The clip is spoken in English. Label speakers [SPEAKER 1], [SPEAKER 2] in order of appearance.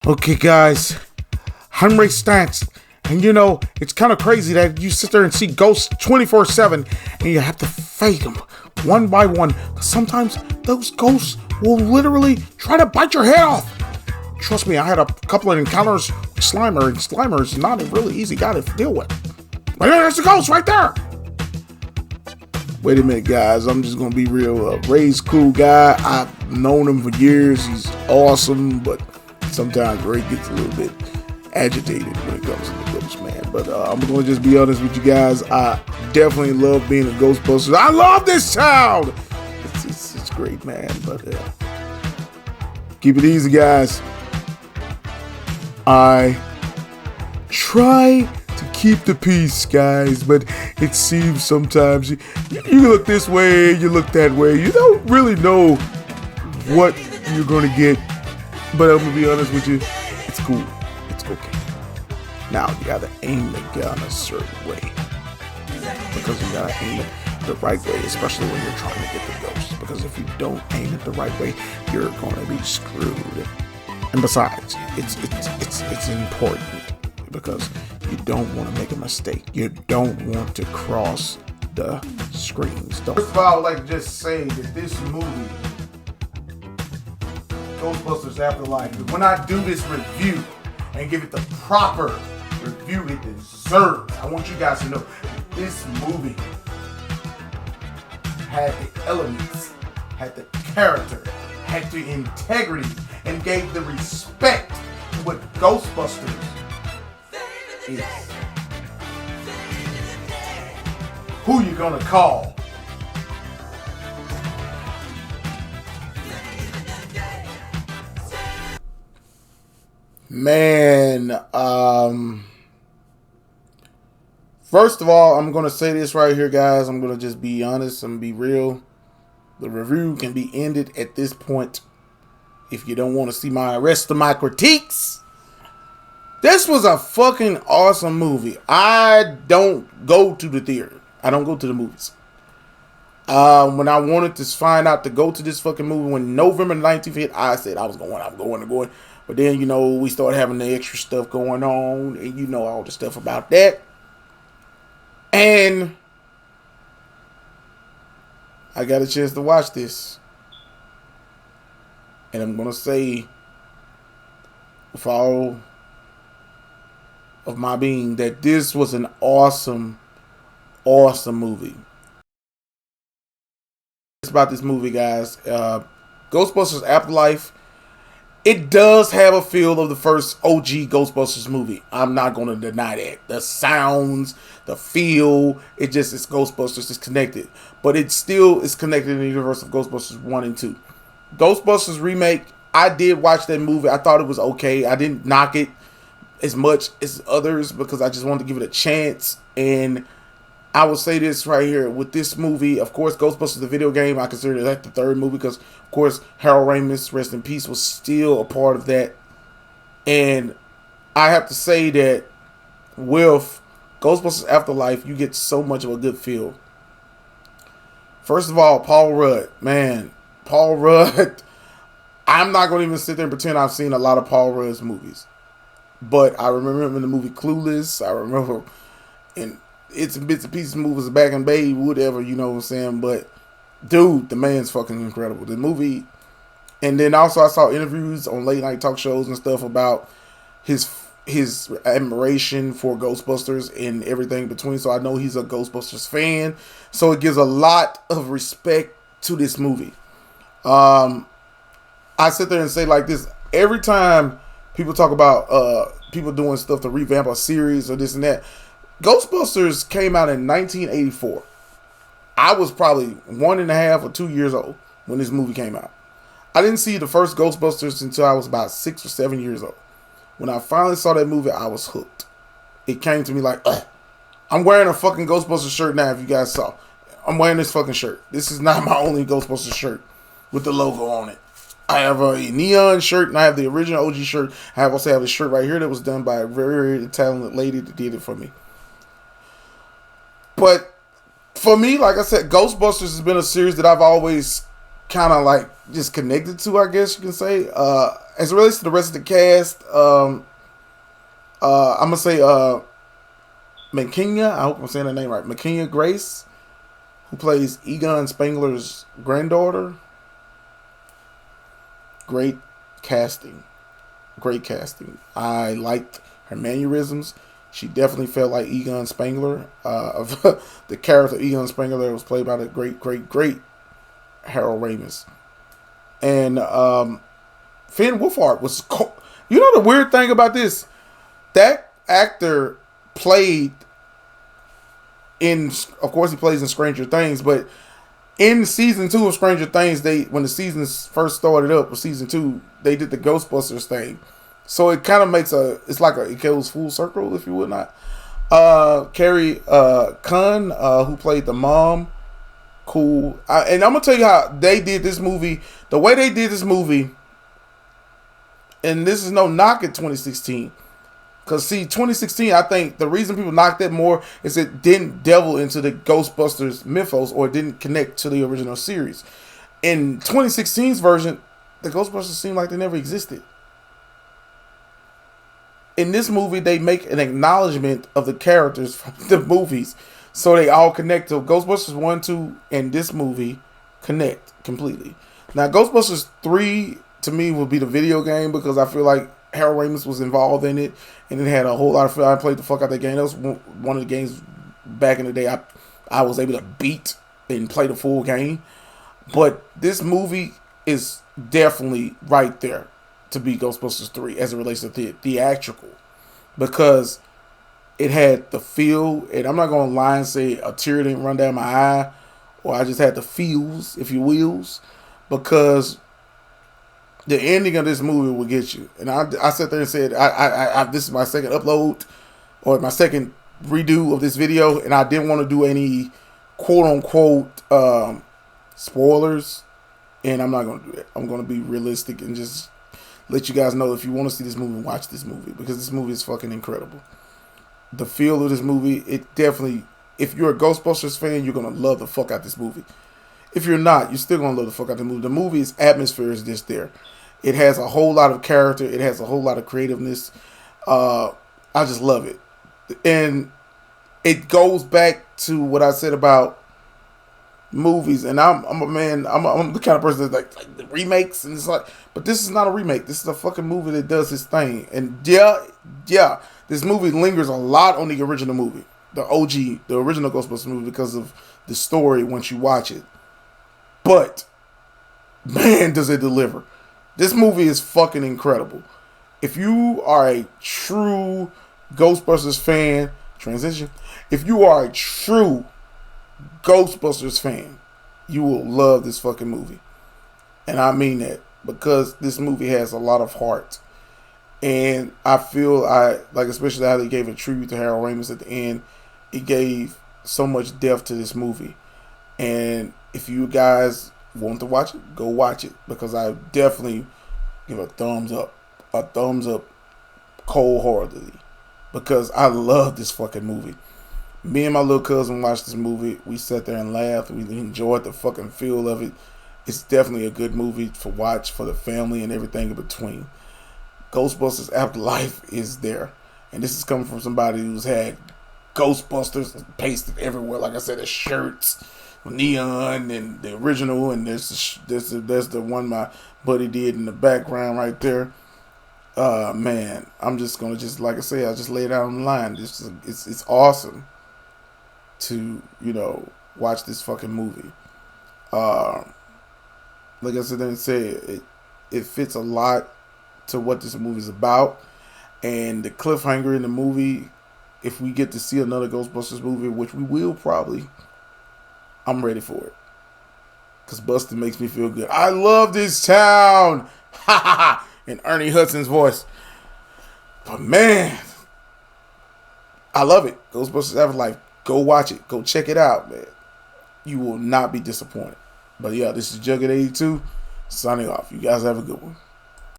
[SPEAKER 1] Okay, guys, I'm Ray Stantz, and it's kind of crazy that you sit there and see ghosts 24/7, and you have to fight them one by one. Sometimes those ghosts will literally try to bite your head off. Trust me, I had a couple of encounters with Slimer, and Slimer is not a really easy guy to deal with. But there's the ghost right there. Wait a minute, guys. I'm just gonna be real. Ray's a cool guy. I've known him for years. He's awesome, but sometimes Ray gets a little bit agitated when it comes to the ghost, man. But I'm gonna just be honest with you guys. I definitely love being a Ghostbusters. I love this town. It's great, man. But keep it easy, guys. I try to keep the peace, guys, but it seems sometimes you look this way, you look that way. You don't really know what you're gonna get. But I'm gonna be honest with you, it's cool. It's okay. Now you gotta aim the gun a certain way. Because you gotta aim it the right way, especially when you're trying to get the ghost. Because if you don't aim it the right way, you're gonna be screwed. And besides, it's important because you don't want to make a mistake. You don't want to cross the screens. First of all, I would like to just say that this movie, Ghostbusters Afterlife, when I do this review and give it the proper review it deserves, I want you guys to know this movie had the elements, had the character, had the integrity, and gave the respect to what Ghostbusters is. Who you gonna call? Man, first of all, I'm going to say this right here, guys. I'm going to just be honest and be real. The review can be ended at this point if you don't want to see my rest of my critiques. This was a fucking awesome movie. I don't go to the theater. I don't go to the movies. When I wanted to find out to go to this fucking movie, when November 19th hit, I said I'm going. But then, we started having the extra stuff going on, and all the stuff about that. And I got a chance to watch this. And I'm going to say, with all of my being, that this was an awesome, awesome movie. It's about this movie, guys. Ghostbusters Afterlife. It does have a feel of the first OG Ghostbusters movie. I'm not going to deny that. The sounds, the feel, it's Ghostbusters. It's connected. But it still is connected in the universe of Ghostbusters 1 and 2. Ghostbusters Remake, I did watch that movie. I thought it was okay. I didn't knock it as much as others because I just wanted to give it a chance. And I will say this right here. With this movie, of course, Ghostbusters the video game, I consider that the third movie because, of course, Harold Ramis, rest in peace, was still a part of that. And I have to say that with Ghostbusters Afterlife, you get so much of a good feel. First of all, Paul Rudd. Man, Paul Rudd. I'm not going to even sit there and pretend I've seen a lot of Paul Rudd's movies. But I remember him in the movie Clueless. I remember in It's and Bits and Pieces movies back in Bay, whatever, you know what I'm saying? But, dude, the man's fucking incredible. The movie, and then also I saw interviews on late night talk shows and stuff about his admiration for Ghostbusters and everything between. So I know he's a Ghostbusters fan. So it gives a lot of respect to this movie. I sit there and say like this, every time people talk about people doing stuff to revamp a series or this and that, Ghostbusters came out in 1984. I was probably 1.5 or 2 years old when this movie came out. I didn't see the first Ghostbusters until I was about 6 or 7 years old. When I finally saw that movie, I was hooked. It came to me like, I'm wearing a fucking Ghostbusters shirt now, if you guys saw. I'm wearing this fucking shirt. This is not my only Ghostbusters shirt with the logo on it. I have a neon shirt, and I have the original OG shirt. I also have a shirt right here that was done by a very, very talented lady that did it for me. But for me, like I said, Ghostbusters has been a series that I've always kind of like just connected to, I guess you can say. as it relates to the rest of the cast, I'm gonna say Mckenna. I hope I'm saying her name right. Mckenna Grace, who plays Egon Spengler's granddaughter. Great casting. Great casting. I liked her mannerisms. She definitely felt like Egon Spengler. Of the character Egon Spengler was played by the great Harold Ramis. And Finn Wolfhard was... You know the weird thing about this? That actor played in... Of course he plays in Stranger Things, but in season 2 of Stranger Things, when the seasons first started up with season 2, they did the Ghostbusters thing. So it kind of makes it goes full circle, if you would not. Carrie Coon, who played the mom, cool. And I'm going to tell you how they did this movie. The way they did this movie, and this is no knock at 2016. Because, see, 2016, I think the reason people knocked it more is it didn't delve into the Ghostbusters mythos or it didn't connect to the original series. In 2016's version, the Ghostbusters seem like they never existed. In this movie, they make an acknowledgement of the characters from the movies. So they all connect. So Ghostbusters 1, 2, and this movie connect completely. Now, Ghostbusters 3, to me, would be the video game because I feel like Harold Ramis was involved in it, and it had a whole lot of fun. I played the fuck out that game. That was one of the games back in the day I was able to beat and play the full game. But this movie is definitely right there to be Ghostbusters 3 as it relates to theatrical, because it had the feel, and I'm not going to lie and say a tear didn't run down my eye, or I just had the feels, if you wills, because the ending of this movie will get you. And I sat there and said, this is my second upload or my second redo of this video, and I didn't want to do any quote unquote spoilers, and I'm not going to do that. I'm going to be realistic and just let you guys know if you want to see this movie, watch this movie, because this movie is fucking incredible. The feel of this movie, it definitely, if you're a Ghostbusters fan, you're going to love the fuck out this movie. If you're not, you're still going to love the fuck out the movie. The movie's atmosphere is just there. It has a whole lot of character. It has a whole lot of creativeness. I just love it. And it goes back to what I said about movies. And I'm a man, I'm the kind of person that's like the remakes. And it's like, but this is not a remake. This is a fucking movie that does its thing. And yeah, this movie lingers a lot on the original movie. The OG, the original Ghostbusters movie, because of the story once you watch it. But, man, does it deliver. This movie is fucking incredible. If you are a true Ghostbusters fan, if you are a true Ghostbusters fan, you will love this fucking movie. And I mean that, because this movie has a lot of heart. And I feel like, especially how they gave a tribute to Harold Ramis at the end, it gave so much depth to this movie. And if you guys want to watch it, go watch it, because I definitely give a thumbs up cold-heartedly, because I love this fucking movie. Me and my little cousin watched this movie. We sat there and laughed. We enjoyed the fucking feel of it. It's definitely a good movie to watch for the family and everything in between. Ghostbusters Afterlife is there, and this is coming from somebody who's had Ghostbusters pasted everywhere. Like I said, the shirts, neon, and the original, and there's the one my buddy did in the background right there. Man, I'm just gonna like I say, I just lay it out on the line. It's awesome to watch this fucking movie. Like I said, it fits a lot to what this movie's about, and the cliffhanger in the movie. If we get to see another Ghostbusters movie, which we will probably, I'm ready for it. Because busting makes me feel good. I love this town. Ha ha ha. In Ernie Hudson's voice. But man, I love it. Ghostbusters Afterlife. Go watch it. Go check it out, man. You will not be disappointed. But yeah, this is Jughead82 signing off. You guys have a good one.